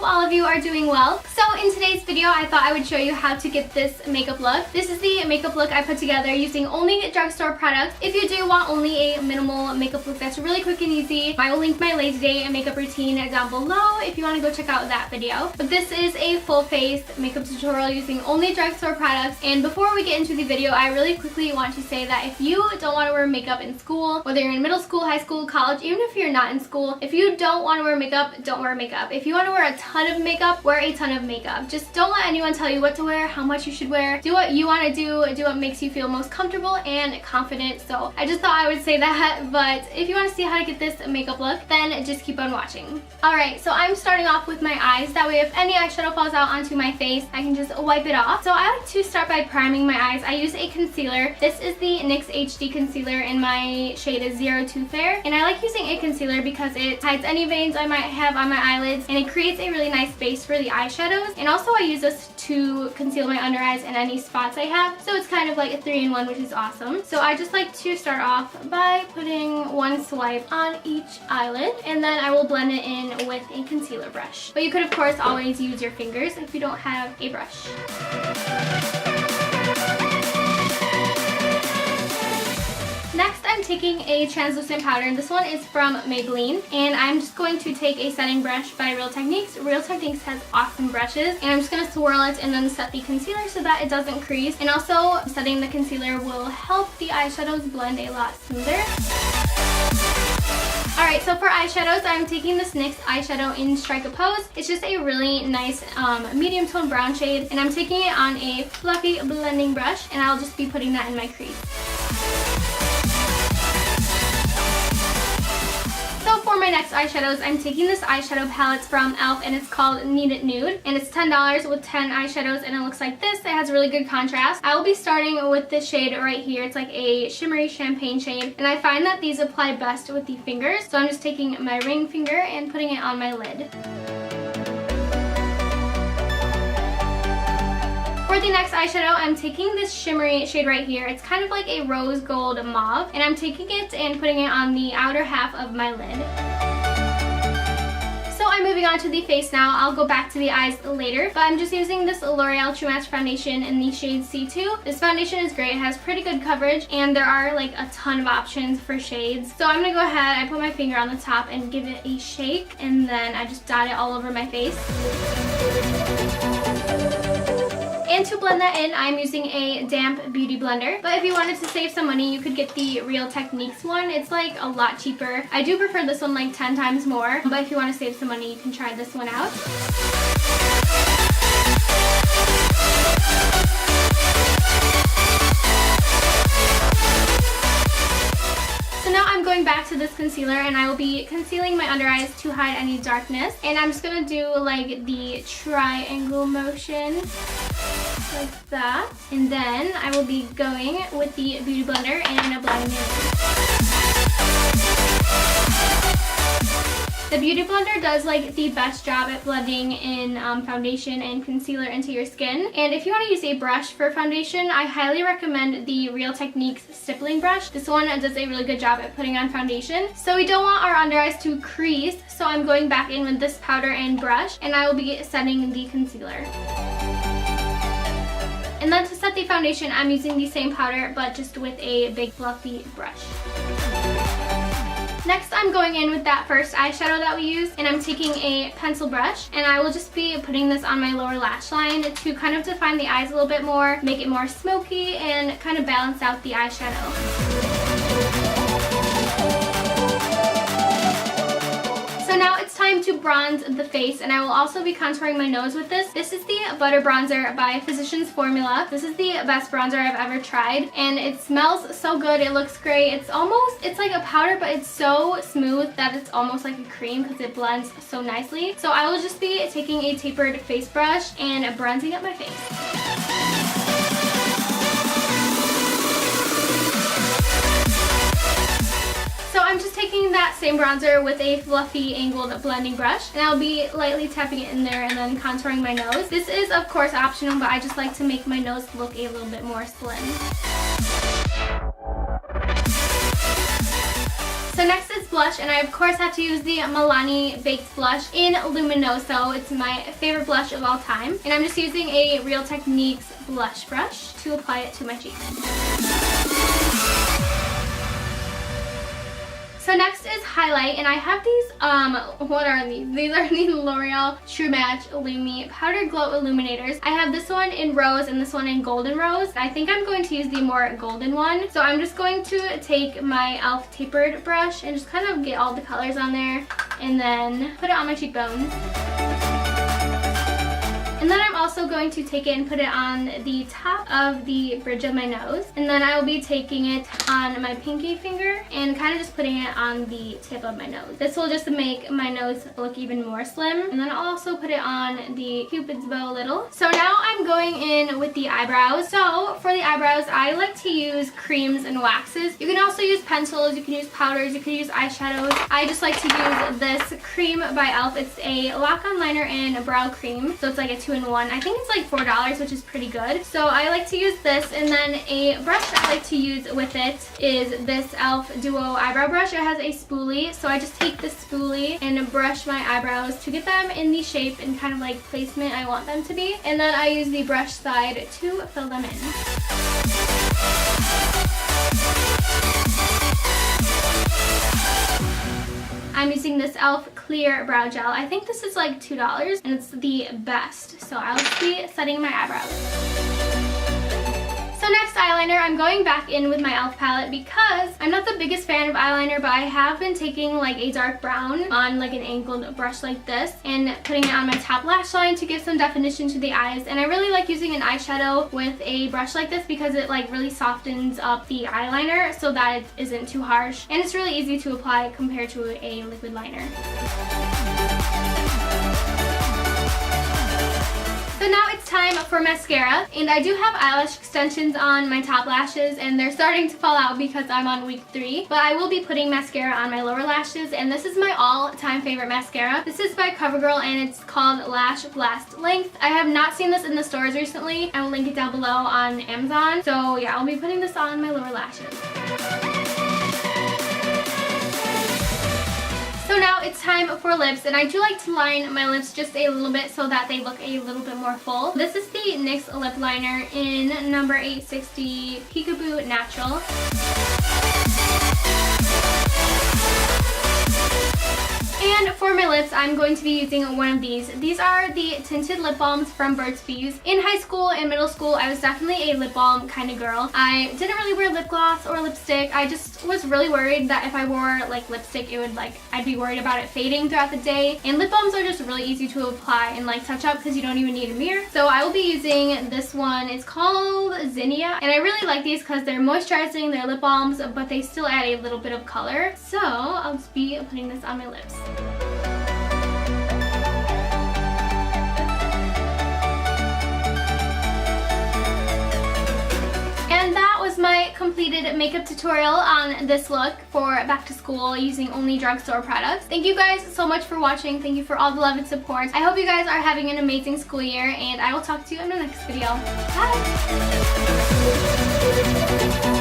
all of you are doing well. So in today's video, I thought I would show you how to get this makeup look. This is the makeup look I put together using only drugstore products. If you do want only a minimal makeup look that's really quick and easy, I will link my lazy day makeup routine down below if you want to go check out that video. But this is a full face makeup tutorial using only drugstore products. And before we get into the video, I really quickly want to say that if you don't want to wear makeup in school, whether you're in middle school, high school, college, even if you're not in school, if you don't want to wear makeup, don't wear makeup. If you want to wear a ton of makeup, wear a ton of makeup. Just don't let anyone tell you what to wear, how much you should wear. Do what you want to do what makes you feel most comfortable and confident. So I just thought I would say that, but if you want to see how to get this makeup look, then just keep on watching. Alright, so I'm starting off with my eyes. That way if any eyeshadow falls out onto my face, I can just wipe it off. So I like to start by priming my eyes. I use a concealer. This is the NYX HD concealer and my shade is 02 Fair. And I like using a concealer because it hides any veins I might have on my eyelids and it creates a really nice base for the eyeshadows. And also I use this to conceal my under eyes and any spots I have. So it's kind of like a 3-in-1, which is awesome. So I just like to start off by putting one swipe on each eyelid and then I will blend it in with a concealer brush. But you could of course always use your fingers if you don't have a brush. Next, I'm taking a translucent powder, and this one is from Maybelline, and I'm just going to take a setting brush by Real Techniques. Real Techniques has awesome brushes, and I'm just going to swirl it and then set the concealer so that it doesn't crease. And also, setting the concealer will help the eyeshadows blend a lot smoother. Alright, so for eyeshadows, I'm taking this NYX eyeshadow in Strike a Pose. It's just a really nice medium tone brown shade, and I'm taking it on a fluffy blending brush, and I'll just be putting that in my crease. So for my next eyeshadows, I'm taking this eyeshadow palette from e.l.f. and it's called Need It Nude. And it's $10 with 10 eyeshadows and it looks like this. It has really good contrast. I will be starting with this shade right here. It's like a shimmery champagne shade. And I find that these apply best with the fingers. So I'm just taking my ring finger and putting it on my lid. For the next eyeshadow, I'm taking this shimmery shade right here. It's kind of like a rose gold mauve, and I'm taking it and putting it on the outer half of my lid. So I'm moving on to the face now. I'll go back to the eyes later, but I'm just using this L'Oreal True Match foundation in the shade C2. This foundation is great. It has pretty good coverage, and there are like a ton of options for shades. So I'm gonna go ahead, I put my finger on the top and give it a shake, and then I just dot it all over my face. And to blend that in, I'm using a damp beauty blender. But if you wanted to save some money, you could get the Real Techniques one. It's like a lot cheaper. I do prefer this one like 10 times more. But if you want to save some money, you can try this one out. So now I'm going back to this concealer and I will be concealing my under eyes to hide any darkness. And I'm just going to do like the triangle motion. Like that. And then I will be going with the beauty blender and blending it in. The beauty blender does like the best job at blending in foundation and concealer into your skin. And if you want to use a brush for foundation, I highly recommend the Real Techniques stippling brush. This one does a really good job at putting on foundation. So we don't want our under eyes to crease, so I'm going back in with this powder and brush, and I will be setting the concealer. And then to set the foundation, I'm using the same powder, but just with a big fluffy brush. Next, I'm going in with that first eyeshadow that we used, and I'm taking a pencil brush, and I will just be putting this on my lower lash line to kind of define the eyes a little bit more, make it more smoky, and kind of balance out the eyeshadow. Now it's time to bronze the face, and I will also be contouring my nose with this. This is the Butter Bronzer by Physicians Formula. This is the best bronzer I've ever tried, and it smells so good. It looks great. It's like a powder, but it's so smooth that it's almost like a cream because it blends so nicely. So I will just be taking a tapered face brush and bronzing up my face. So I'm just taking that same bronzer with a fluffy angled blending brush, and I'll be lightly tapping it in there and then contouring my nose. This is of course optional, but I just like to make my nose look a little bit more slim. So next is blush, and I of course have to use the Milani Baked Blush in Luminoso. It's my favorite blush of all time. And I'm just using a Real Techniques blush brush to apply it to my cheeks. So next is highlight, and I have these, what are these? These are the L'Oreal True Match Lumi Powder Glow Illuminators. I have this one in rose and this one in golden rose. I think I'm going to use the more golden one. So I'm just going to take my e.l.f. tapered brush and just kind of get all the colors on there and then put it on my cheekbones. And then I'm also going to take it and put it on the top of the bridge of my nose. And then I will be taking it on my pinky finger and kind of just putting it on the tip of my nose. This will just make my nose look even more slim. And then I'll also put it on the Cupid's bow a little. So now I'm going in with the eyebrows. So for the eyebrows, I like to use creams and waxes. You can also use pencils, you can use powders, you can use eyeshadows. I just like to use this cream by e.l.f. It's a lock-on liner and a brow cream. So it's like a 2-in-1. I think it's like $4, which is pretty good. So I like to use this, and then a brush I like to use with it is this e.l.f. Duo Eyebrow Brush. It has a spoolie, so I just take this spoolie and brush my eyebrows to get them in the shape and kind of like placement I want them to be. And then I use the brush side to fill them in. I'm using this e.l.f. Clear Brow Gel. I think this is like $2 and it's the best. So I'll just be setting my eyebrows. So next eyeliner, I'm going back in with my e.l.f. palette because I'm not the biggest fan of eyeliner, but I have been taking like a dark brown on like an angled brush like this and putting it on my top lash line to give some definition to the eyes. And I really like using an eyeshadow with a brush like this because it like really softens up the eyeliner so that it isn't too harsh. And it's really easy to apply compared to a liquid liner. So now it's time for mascara, and I do have eyelash extensions on my top lashes and they're starting to fall out because I'm on week 3, but I will be putting mascara on my lower lashes, and this is my all-time favorite mascara. This is by CoverGirl and it's called Lash Blast Length. I have not seen this in the stores recently. I will link it down below on Amazon. So yeah, I'll be putting this on my lower lashes. So now it's time for lips, and I do like to line my lips just a little bit so that they look a little bit more full. This is the NYX lip liner in number 860 Peekaboo Natural. And for my lips, I'm going to be using one of these. These are the tinted lip balms from Burt's Bees. In high school and middle school, I was definitely a lip balm kind of girl. I didn't really wear lip gloss or lipstick. I just was really worried that if I wore like lipstick, it would I'd be worried about it fading throughout the day. And lip balms are just really easy to apply and like touch up because you don't even need a mirror. So I will be using this one. It's called Zinnia, and I really like these because they're moisturizing, they're lip balms, but they still add a little bit of color. So I'll just be putting this on my lips. My completed makeup tutorial on this look for back to school using only drugstore products. Thank you guys so much for watching. Thank you for all the love and support. I hope you guys are having an amazing school year, and I will talk to you in the next video. Bye!